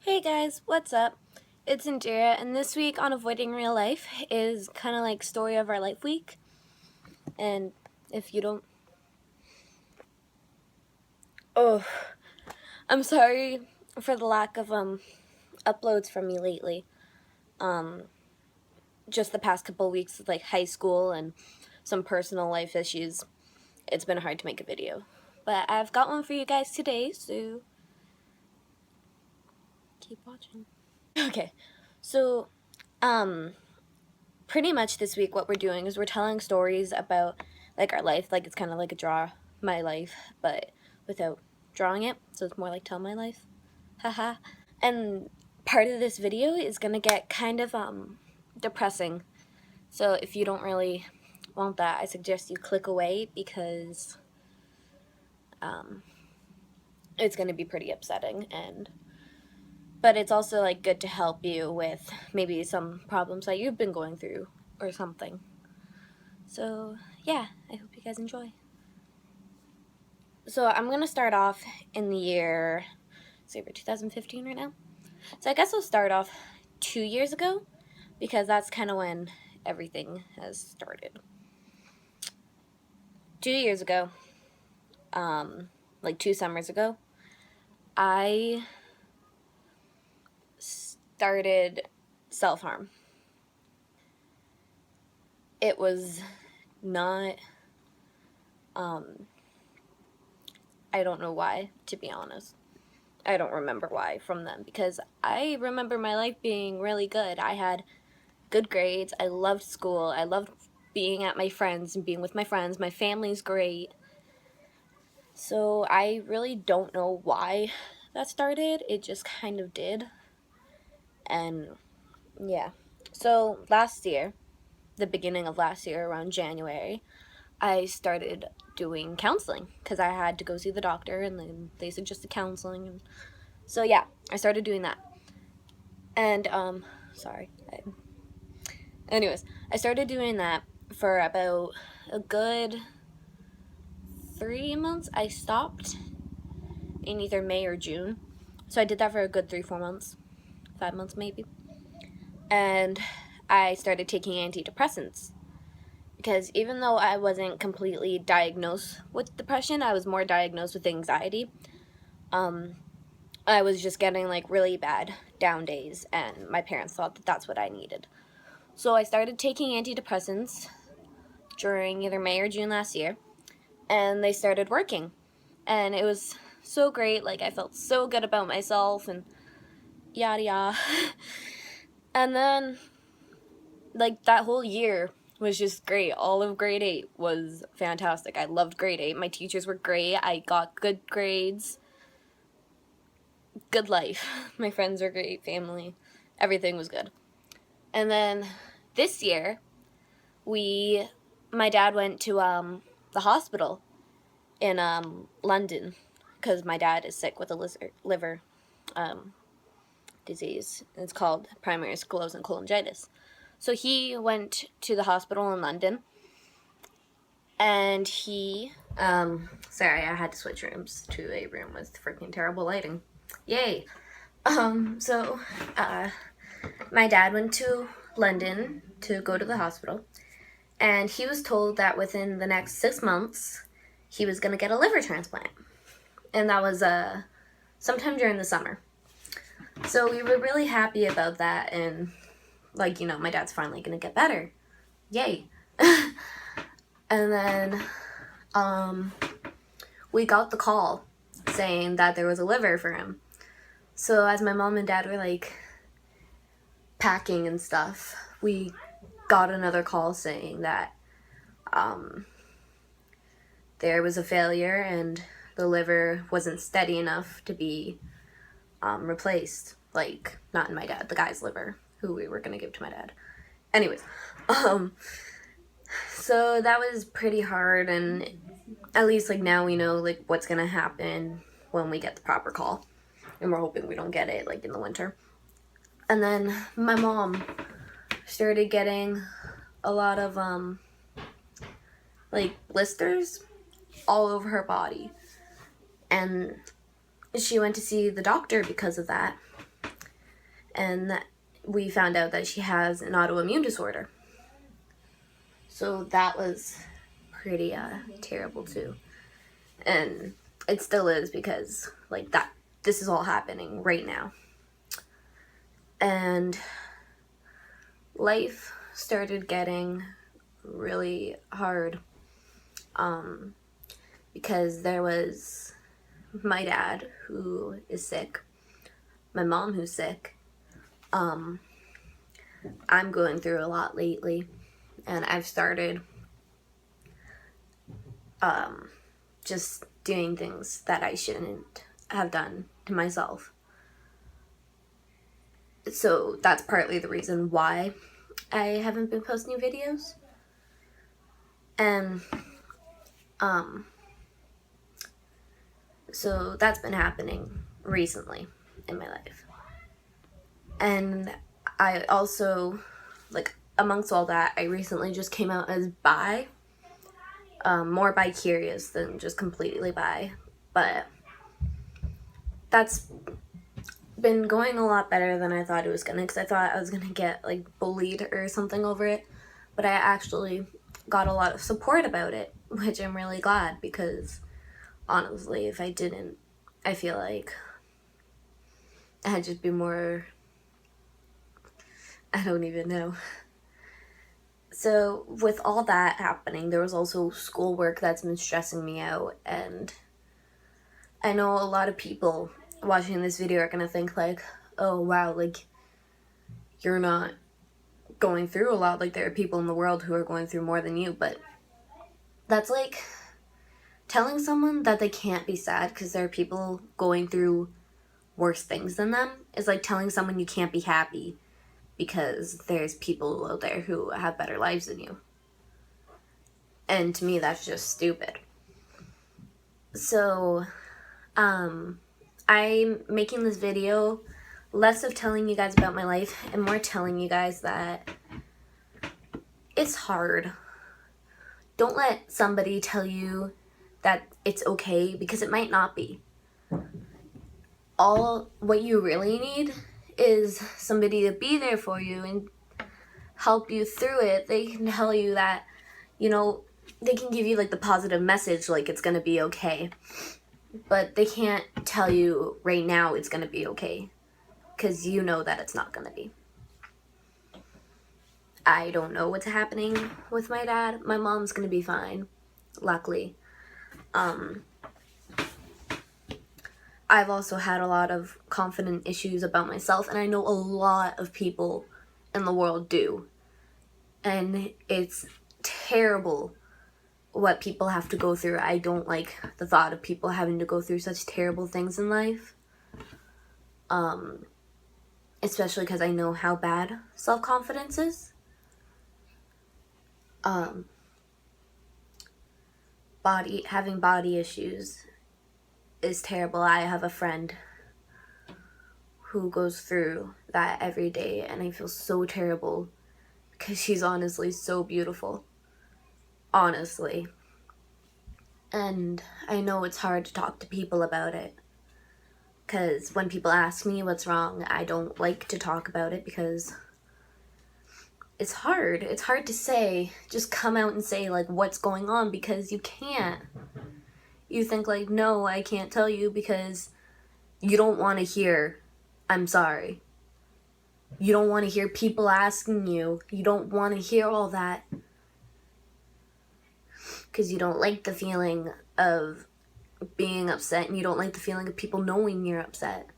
Hey guys, what's up? It's Indira, and this week on Avoiding Real Life is kind of like Story of Our Life Week. And if you don't... Oh, I'm sorry for the lack of uploads from me lately. Just the past couple weeks with like high school and some personal life issues, it's been hard to make a video. But I've got one for you guys today, so keep watching. Okay, so pretty much this week what we're doing is we're telling stories about like our life, like it's kind of like a draw my life but without drawing it, so it's more like tell my life. Haha. And part of this video is gonna get kind of depressing, so if you don't really want that, I suggest you click away because it's gonna be pretty upsetting, and but it's also like good to help you with maybe some problems that you've been going through or something. So yeah, I hope you guys enjoy. So I'm gonna start off in the year, say we're 2015 right now. So I guess I'll start off 2 years ago because that's kind of when everything has started. 2 years ago, like 2 summers ago, I started self-harm. It was not, I don't know why, to be honest. I don't remember why from them because I remember my life being really good. I had good grades. I loved school. I loved being at my friends and being with my friends. My family's great. So I really don't know why that started. It just kind of did. And yeah. So last year, the beginning of last year, around January, I started doing counseling because I had to go see the doctor and then they suggested counseling. And so yeah, I started doing that. And sorry. Anyways, I started doing that for about a good 3 months. I stopped in either May or June. So I did that for a good 3-4 months, 5 months maybe. And I started taking antidepressants because even though I wasn't completely diagnosed with depression, I was more diagnosed with anxiety. I was just getting like really bad down days, and my parents thought that that's what I needed. So I started taking antidepressants during either May or June last year, and they started working. And it was so great. Like, I felt so good about myself and yada yada. And then, like, that whole year was just great. All of grade 8 was fantastic. I loved grade 8. My teachers were great. I got good grades. Good life. My friends were great. Family. Everything was good. And then this year, my dad went to the hospital in London because my dad is sick with a liver disease. It's called primary sclerosing cholangitis. So he went to the hospital in London, and sorry, I had to switch rooms to a room with freaking terrible lighting. Yay! So my dad went to London to go to the hospital, and he was told that within the next 6 months, he was going to get a liver transplant. And that was sometime during the summer. So we were really happy about that, and like, you know, my dad's finally gonna get better. Yay. And then we got the call saying that there was a liver for him. So as my mom and dad were like packing and stuff, we got another call saying that there was a failure and the liver wasn't steady enough to be replaced. Like, not in my dad, the guy's liver, who we were gonna give to my dad. Anyways, so that was pretty hard, and at least like now we know like what's gonna happen when we get the proper call, and we're hoping we don't get it like in the winter. And then my mom started getting a lot of like blisters all over her body, and she went to see the doctor because of that. and we found out that she has an autoimmune disorder. So that was pretty terrible too. And it still is, because like that this is all happening right now. And life started getting really hard, because there was my dad, who is sick, my mom, who's sick. I'm going through a lot lately, and I've started just doing things that I shouldn't have done to myself. So that's partly the reason why I haven't been posting videos. And so that's been happening recently in my life. And I also, like, amongst all that, I recently just came out as bi. More bi-curious than just completely bi. But that's been going a lot better than I thought it was gonna, because I thought I was gonna get like bullied or something over it. But I actually got a lot of support about it, which I'm really glad, because honestly, if I didn't, I feel like I'd just be more, I don't even know. So with all that happening, there was also schoolwork that's been stressing me out, and I know a lot of people watching this video are gonna think like, oh wow, like, you're not going through a lot, like there are people in the world who are going through more than you. But that's like telling someone that they can't be sad because there are people going through worse things than them is like telling someone you can't be happy because there's people out there who have better lives than you. And to me, that's just stupid. So I'm making this video less of telling you guys about my life and more telling you guys that it's hard. Don't let somebody tell you that it's okay, because it might not be. All what you really need is somebody to be there for you and help you through it. They can tell you that, you know, they can give you like the positive message, like it's gonna be okay. But they can't tell you right now it's gonna be okay, because you know that it's not gonna be. I don't know what's happening with my dad. My mom's gonna be fine, luckily. I've also had a lot of confident issues about myself, and I know a lot of people in the world do. And it's terrible what people have to go through. I don't like the thought of people having to go through such terrible things in life. Especially because I know how bad self-confidence is. Having body issues is terrible. I have a friend who goes through that every day, and I feel so terrible because she's honestly so beautiful. Honestly. And I know it's hard to talk to people about it, because when people ask me what's wrong, I don't like to talk about it because it's hard. It's hard to say, just come out and say like what's going on, because you can't. You think like, no, I can't tell you because you don't want to hear, I'm sorry. You don't want to hear people asking you. You don't want to hear all that because you don't like the feeling of being upset, and you don't like the feeling of people knowing you're upset.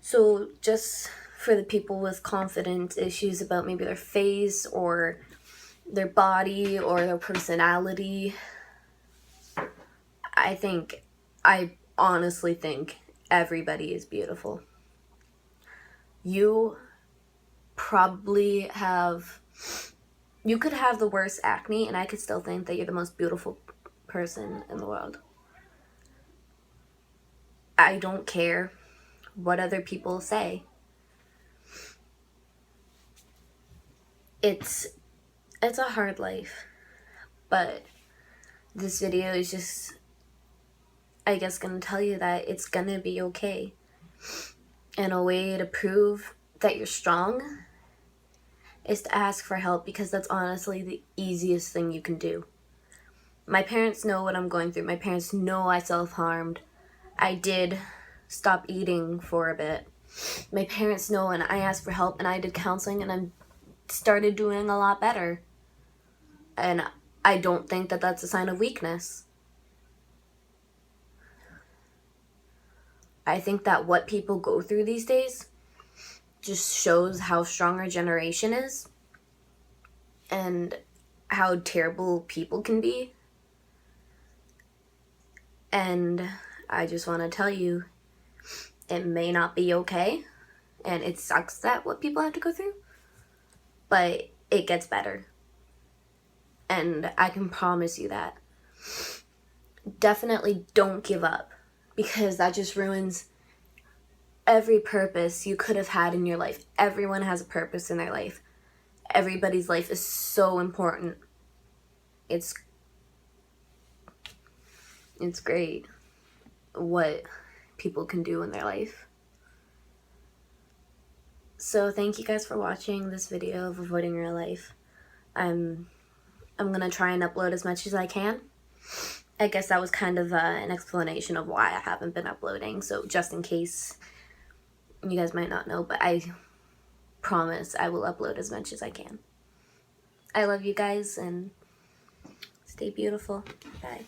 So just for the people with confidence issues about maybe their face or their body or their personality, I honestly think everybody is beautiful. You could have the worst acne and I could still think that you're the most beautiful person in the world. I don't care what other people say. It's a hard life, but this video is just I guess, gonna tell you that it's gonna be okay. And a way to prove that you're strong is to ask for help, because that's honestly the easiest thing you can do. My parents know what I'm going through. My parents know I self-harmed. I did stop eating for a bit. My parents know, and I asked for help, and I did counseling, and I started doing a lot better. And I don't think that that's a sign of weakness. I think that what people go through these days just shows how strong our generation is and how terrible people can be. And I just want to tell you, it may not be okay, and it sucks that what people have to go through, but it gets better. And I can promise you that. Definitely don't give up, because that just ruins every purpose you could have had in your life. Everyone has a purpose in their life. Everybody's life is so important. It's great what people can do in their life. So thank you guys for watching this video of avoiding real life. I'm gonna try and upload as much as I can. I guess that was kind of an explanation of why I haven't been uploading, so just in case you guys might not know, but I promise I will upload as much as I can. I love you guys, and stay beautiful. Bye.